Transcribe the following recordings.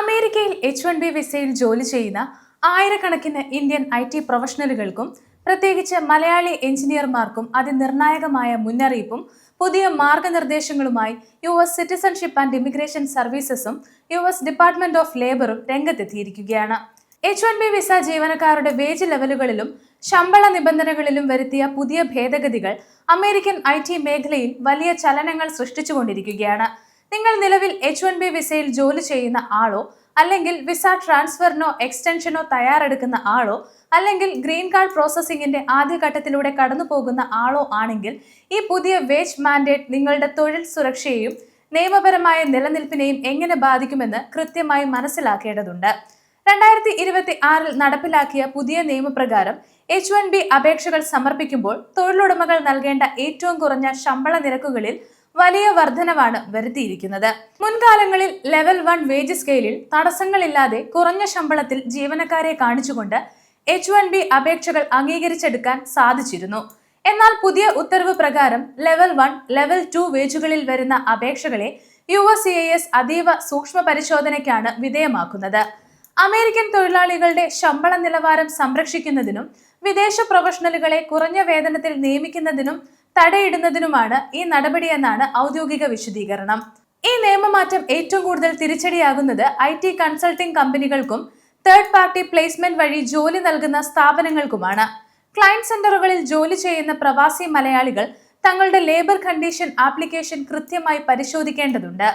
അമേരിക്കയിൽ H-1B വിസയിൽ ജോലി ചെയ്യുന്ന ആയിരക്കണക്കിന് ഇന്ത്യൻ IT പ്രൊഫഷണലുകൾക്കും പ്രത്യേകിച്ച് മലയാളി എഞ്ചിനീയർമാർക്കും അതിനിർണായകമായ മുന്നറിയിപ്പും പുതിയ മാർഗനിർദ്ദേശങ്ങളുമായി US സിറ്റിസൺഷിപ്പ് ആൻഡ് ഇമിഗ്രേഷൻ സർവീസസും US ഡിപ്പാർട്ട്മെന്റ് ഓഫ് ലേബറും രംഗത്തെത്തിയിരിക്കുകയാണ്. H-1B വിസ ജീവനക്കാരുടെ വേജ് ലെവലുകളിലും ശമ്പള നിബന്ധനകളിലും വരുത്തിയ പുതിയ ഭേദഗതികൾ അമേരിക്കൻ IT മേഖലയിൽ വലിയ ചലനങ്ങൾ സൃഷ്ടിച്ചുകൊണ്ടിരിക്കുകയാണ്. നിങ്ങൾ നിലവിൽ H-1B വിസയിൽ ജോലി ചെയ്യുന്ന ആളോ അല്ലെങ്കിൽ വിസ ട്രാൻസ്ഫറിനോ എക്സ്റ്റൻഷനോ തയ്യാറെടുക്കുന്ന ആളോ അല്ലെങ്കിൽ ഗ്രീൻ കാർഡ് പ്രോസസ്സിംഗിന്റെ ആദ്യഘട്ടത്തിലൂടെ കടന്നു പോകുന്ന ആളോ ആണെങ്കിൽ ഈ പുതിയ വേജ് മാൻഡേറ്റ് നിങ്ങളുടെ തൊഴിൽ സുരക്ഷയെയും നിയമപരമായ നിലനിൽപ്പിനെയും എങ്ങനെ ബാധിക്കുമെന്ന് കൃത്യമായി മനസ്സിലാക്കേണ്ടതുണ്ട്. 2026 നടപ്പിലാക്കിയ പുതിയ നിയമപ്രകാരം H-1B അപേക്ഷകൾ സമർപ്പിക്കുമ്പോൾ തൊഴിലുടമകൾ നൽകേണ്ട ഏറ്റവും കുറഞ്ഞ ശമ്പള നിരക്കുകളിൽ വലിയ വർധനവാണ് വരുത്തിയിരിക്കുന്നത്. മുൻകാലങ്ങളിൽ ലെവൽ 1 വേജ് സ്കെയിലിൽ തടസ്സങ്ങളില്ലാതെ കുറഞ്ഞ ശമ്പളത്തിൽ ജീവനക്കാരെ കാണിച്ചുകൊണ്ട് H-1B അപേക്ഷകൾ അംഗീകരിച്ചെടുക്കാൻ സാധിച്ചിരുന്നു. എന്നാൽ പുതിയ ഉത്തരവ് പ്രകാരം ലെവൽ 1, ലെവൽ 2 വേജുകളിൽ വരുന്ന അപേക്ഷകളെ USCIS അതീവ സൂക്ഷ്മ പരിശോധനയ്ക്കാണ് വിധേയമാക്കുന്നത്. അമേരിക്കൻ തൊഴിലാളികളുടെ ശമ്പള നിലവാരം സംരക്ഷിക്കുന്നതിനും വിദേശ പ്രൊഫഷണലുകളെ കുറഞ്ഞ വേതനത്തിൽ നിയമിക്കുന്നതിനും തടയിടുന്നതിനുമാണ് ഈ നടപടിയെന്നാണ് ഔദ്യോഗിക വിശദീകരണം. ഈ നിയമമാറ്റം ഏറ്റവും കൂടുതൽ തിരിച്ചടിയാകുന്നത് IT കൺസൾട്ടിംഗ് കമ്പനികൾക്കും തേർഡ് പാർട്ടി പ്ലേസ്മെന്റ് വഴി ജോലി നൽകുന്ന സ്ഥാപനങ്ങൾക്കുമാണ്. ക്ലയന്റ് സെന്ററുകളിൽ ജോലി ചെയ്യുന്ന പ്രവാസി മലയാളികൾ തങ്ങളുടെ ലേബർ കണ്ടീഷൻ ആപ്ലിക്കേഷൻ കൃത്യമായി പരിശോധിക്കേണ്ടതുണ്ട്.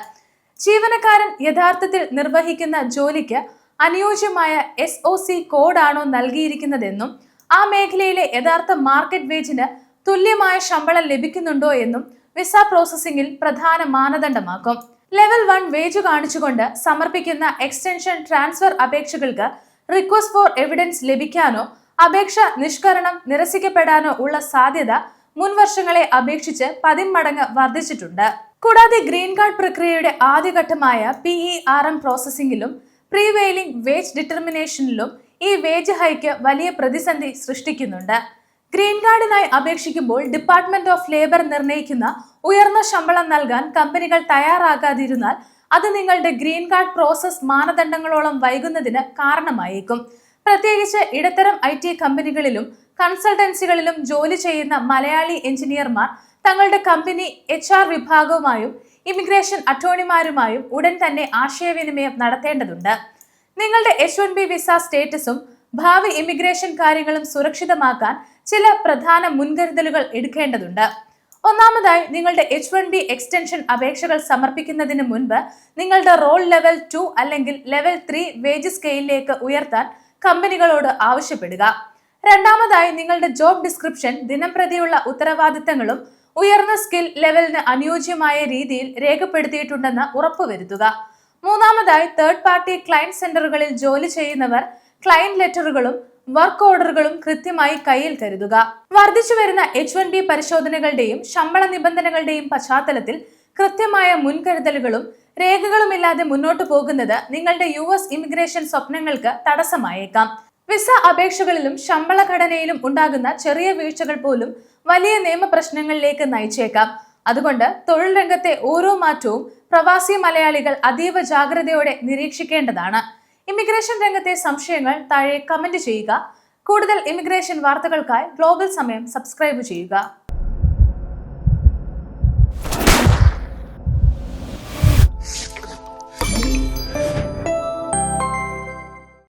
ജീവനക്കാരൻ യഥാർത്ഥത്തിൽ നിർവഹിക്കുന്ന ജോലിക്ക് അനുയോജ്യമായ SOC കോഡാണോ നൽകിയിരിക്കുന്നതെന്നും ആ മേഖലയിലെ യഥാർത്ഥ മാർക്കറ്റ് വേജിന് തുല്യമായ ശമ്പളം ലഭിക്കുന്നുണ്ടോ എന്നും വിസ പ്രോസസ്സിംഗിൽ പ്രധാന മാനദണ്ഡമാക്കും. ലെവൽ 1 വേജ് കാണിച്ചുകൊണ്ട് സമർപ്പിക്കുന്ന എക്സ്റ്റൻഷൻ ട്രാൻസ്ഫർ അപേക്ഷകൾക്ക് റിക്വസ്റ്റ് ഫോർ എവിഡൻസ് ലഭിക്കാനോ അപേക്ഷ നിഷ്കരണം നിരസിക്കപ്പെടാനോ ഉള്ള സാധ്യത മുൻ വർഷങ്ങളെ അപേക്ഷിച്ച് 10 മടങ്ങ് വർദ്ധിച്ചിട്ടുണ്ട്. കൂടാതെ ഗ്രീൻ കാർഡ് പ്രക്രിയയുടെ ആദ്യഘട്ടമായ PERM പ്രോസസ്സിംഗിലും പ്രീവെയിലിംഗ് വേജ് ഡിറ്റർമിനേഷനിലും ഈ വേജ് ഹൈക്ക് വലിയ പ്രതിസന്ധി സൃഷ്ടിക്കുന്നുണ്ട്. ഗ്രീൻ കാർഡിനായി അപേക്ഷിക്കുമ്പോൾ ഡിപ്പാർട്ട്മെന്റ് ഓഫ് ലേബർ നിർണ്ണയിക്കുന്ന ഉയർന്ന ശമ്പളം നൽകാൻ കമ്പനികൾ തയ്യാറാകാതിരുന്നാൽ അത് നിങ്ങളുടെ ഗ്രീൻ കാർഡ് പ്രോസസ് മാനദണ്ഡങ്ങളോളം വൈകുന്നതിന് കാരണമായേക്കും. പ്രത്യേകിച്ച് ഇടത്തരം IT കമ്പനികളിലും കൺസൾട്ടൻസികളിലും ജോലി ചെയ്യുന്ന മലയാളി എഞ്ചിനീയർമാർ തങ്ങളുടെ കമ്പനി HR വിഭാഗവുമായും ഇമിഗ്രേഷൻ അറ്റോർണിമാരുമായും ഉടൻ തന്നെ ആശയവിനിമയം നടത്തേണ്ടതുണ്ട്. നിങ്ങളുടെ H-1B വിസ സ്റ്റേറ്റസും ഭാവി ഇമിഗ്രേഷൻ കാര്യങ്ങളും സുരക്ഷിതമാക്കാൻ ചില പ്രധാന മുൻകരുതലുകൾ എടുക്കേണ്ടതുണ്ട്. ഒന്നാമതായി, നിങ്ങളുടെ H-1B എക്സ്റ്റൻഷൻ അപേക്ഷകൾ സമർപ്പിക്കുന്നതിന് മുൻപ് നിങ്ങളുടെ റോൾ ലെവൽ 2 അല്ലെങ്കിൽ ലെവൽ 3 വേജ് സ്കെയിലിലേക്ക് ഉയർത്താൻ കമ്പനികളോട് ആവശ്യപ്പെടുക. രണ്ടാമതായി, നിങ്ങളുടെ ജോബ് ഡിസ്ക്രിപ്ഷൻ ദിനംപ്രതിയുള്ള ഉത്തരവാദിത്തങ്ങളും ഉയർന്ന സ്കിൽ ലെവലിന് അനുയോജ്യമായ രീതിയിൽ രേഖപ്പെടുത്തിയിട്ടുണ്ടെന്ന് ഉറപ്പുവരുത്തുക. മൂന്നാമതായി, തേർഡ് പാർട്ടി ക്ലയന്റ് സെന്ററുകളിൽ ജോലി ചെയ്യുന്നവർ ക്ലയന്റ് ലെറ്ററുകളും വർക്ക് ഓർഡറുകളും കൃത്യമായി കയ്യിൽ കരുതുക. വർദ്ധിച്ചു വരുന്ന H-1B പരിശോധനകളുടെയും ശമ്പള നിബന്ധനകളുടെയും പശ്ചാത്തലത്തിൽ കൃത്യമായ മുൻകരുതലുകളും രേഖകളുമില്ലാതെ മുന്നോട്ടു പോകുന്നത് നിങ്ങളുടെ US ഇമിഗ്രേഷൻ സ്വപ്നങ്ങൾക്ക് തടസ്സമായേക്കാം. വിസ അപേക്ഷകളിലും ശമ്പള ഘടനയിലും ഉണ്ടാകുന്ന ചെറിയ വീഴ്ചകൾ പോലും വലിയ നിയമപ്രശ്നങ്ങളിലേക്ക് നയിച്ചേക്കാം. അതുകൊണ്ട് തൊഴിൽ രംഗത്തെ ഓരോ മാറ്റവും പ്രവാസി മലയാളികൾ അതീവ ജാഗ്രതയോടെ നിരീക്ഷിക്കേണ്ടതാണ്. ഇമിഗ്രേഷൻ രംഗത്തെ സംശയങ്ങൾ താഴെ കമന്റ് ചെയ്യുക. കൂടുതൽ ഇമിഗ്രേഷൻ വാർത്തകൾക്കായി ഗ്ലോബൽ സമയം സബ്സ്ക്രൈബ് ചെയ്യുക.